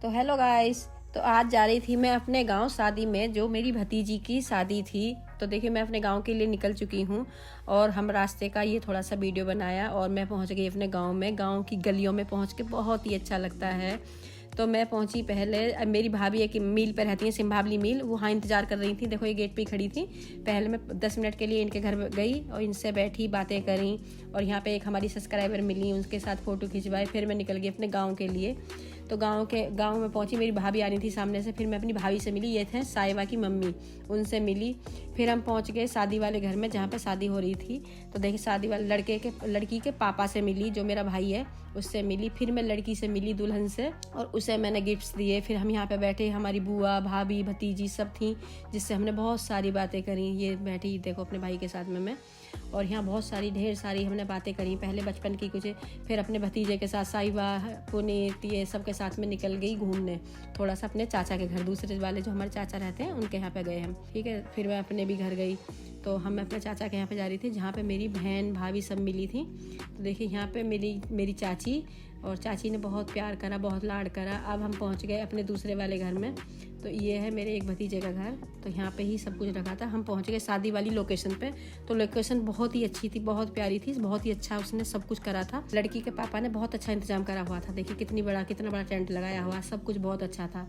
तो hello guys. तो आज जा रही थी मैं अपने गांव शादी में, जो मेरी भतीजी की शादी थी। तो देखिए मैं अपने गांव के लिए निकल चुकी हूं और हम रास्ते का ये थोड़ा सा वीडियो बनाया और मैं पहुंच गई अपने गांव में। गांव की गलियों में पहुंच के बहुत ही अच्छा लगता है। तो मैं पहुंची पहले, मेरी भाभी एक मिल पर रहती है, सिंभावली मिल, वहाँ इंतज़ार कर रही थी। देखो ये गेट पे ही खड़ी थी। पहले मैं 10 मिनट के लिए इनके घर गई और इनसे बैठी, बातें करी और यहाँ पे एक हमारी सब्सक्राइबर मिली, उनके साथ फ़ोटो खिंचवाई। फिर मैं निकल गई अपने गाँव के लिए। तो गांव में पहुंची, मेरी भाभी आ रही थी सामने से। फिर मैं अपनी भाभी से मिली, ये थे साइबा की मम्मी, उनसे मिली। फिर हम पहुंच गए शादी वाले घर में जहाँ पे शादी हो रही थी। तो देखिए शादी वाले लड़की के पापा से मिली, जो मेरा भाई है, उससे मिली। फिर मैं लड़की से मिली, दुल्हन से, और उसे मैंने गिफ्ट्स दिए। फिर हम यहाँ पे बैठे, हमारी बुआ, भाभी, भतीजी सब थी, जिससे हमने बहुत सारी बातें करी। ये बैठी देखो अपने भाई के साथ में मैं, और यहाँ बहुत सारी ढेर सारी हमने बातें करी, पहले बचपन की कुछ। फिर अपने भतीजे के साथ साइबा, पुनीत, ये सब के साथ में निकल गई घूमने थोड़ा सा अपने चाचा के घर, दूसरे वाले जो हमारे चाचा रहते हैं उनके यहाँ पे गए हम। ठीक है, फिर मैं अपने भी घर गई। तो हम अपने चाचा के यहाँ पे जा रही थी, जहाँ पे मेरी बहन भाभी सब मिली थी। तो देखिए यहाँ पे मिली मेरी चाची, और चाची ने बहुत प्यार करा, बहुत लाड करा। अब हम पहुँच गए अपने दूसरे वाले घर में। तो ये है मेरे एक भतीजे का घर। तो यहाँ पे ही सब कुछ रखा था। हम पहुँच गए शादी वाली लोकेशन पे। तो लोकेशन बहुत ही अच्छी थी, बहुत प्यारी थी, बहुत ही अच्छा उसने सब कुछ करा था। लड़की के पापा ने बहुत अच्छा इंतजाम करा हुआ था। देखिए कितना बड़ा टेंट लगाया हुआ, सब कुछ बहुत अच्छा था।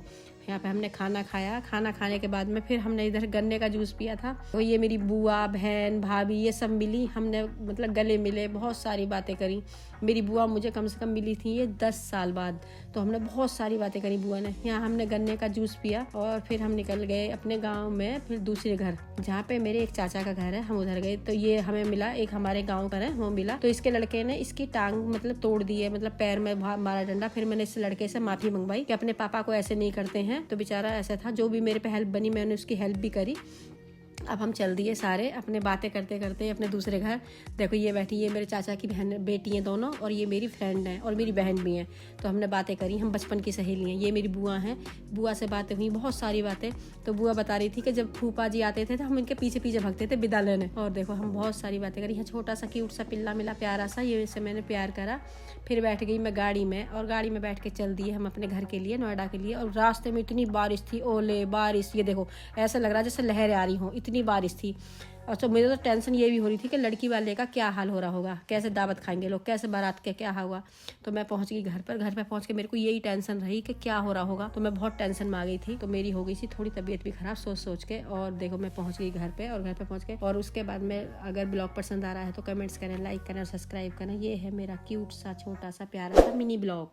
यहाँ पे हमने खाना खाया। खाना खाने के बाद में फिर हमने इधर गन्ने का जूस पिया था। तो ये मेरी बुआ, बहन, भाभी, ये सब मिली। हमने मतलब गले मिले, बहुत सारी बातें करी। मेरी बुआ मुझे कम से कम मिली थी ये 10 साल बाद। तो हमने बहुत सारी बातें करी बुआ ने। यहाँ हमने गन्ने का जूस पिया और फिर हम निकल गए अपने गांव में, फिर दूसरे घर जहाँ पे मेरे एक चाचा का घर है, हम उधर गए। तो ये हमें मिला, एक हमारे गाँव का है वो मिला। तो इसके लड़के ने इसकी टांग मतलब तोड़ दी है, मतलब पैर में मारा डंडा। फिर मैंने इस लड़के से माफी मंगवाई कि अपने पापा को ऐसे नहीं करते हैं। तो बेचारा ऐसा था, जो भी मेरे पे हेल्प बनी मैंने उसकी हेल्प भी करी। अब हम चल दिए सारे अपने बातें करते करते अपने दूसरे घर। देखो ये बैठी, ये मेरे चाचा की बहन बेटी हैं दोनों, और ये मेरी फ्रेंड है और मेरी बहन भी हैं। तो हमने बातें करी, हम बचपन की सहेली हैं। ये मेरी बुआ हैं, बुआ से बातें हुई, बहुत सारी बातें। तो बुआ बता रही थी कि जब फूफा जी आते थे तो हम इनके पीछे पीछे भागते थे विदा लेने। और देखो हम बहुत सारी बातें करी। यहाँ छोटा सा क्यूट सा पिल्ला मिला, प्यारा सा, ये से मैंने प्यार करा। फिर बैठ गई मैं गाड़ी में, और गाड़ी में बैठ के चल दिए हम अपने घर के लिए, नोएडा के लिए। और रास्ते में इतनी बारिश थी, ओले बारिश, ये देखो ऐसा लग रहा है जैसे लहरें आ रही हों, इतनी बारिश थी। और तो मुझे तो टेंशन ये भी हो रही थी कि लड़की वाले का क्या हाल हो रहा होगा, कैसे दावत खाएंगे लोग, कैसे बारात के क्या होगा। तो मैं पहुंच गई घर पर। घर पे पहुंच के मेरे को यही टेंशन रही कि क्या हो रहा होगा। तो मैं बहुत टेंशन में आ गई थी। तो मेरी हो गई थी थोड़ी तबीयत भी खराब सोच के। और देखो मैं पहुंच गई घर पे, और घर पे पहुंच के और उसके बाद में, अगर ब्लॉग पसंद आ रहा है तो कमेंट्स करें, लाइक करें और सब्सक्राइब करें। ये है मेरा क्यूट सा छोटा सा प्यारा सा मिनी ब्लॉग।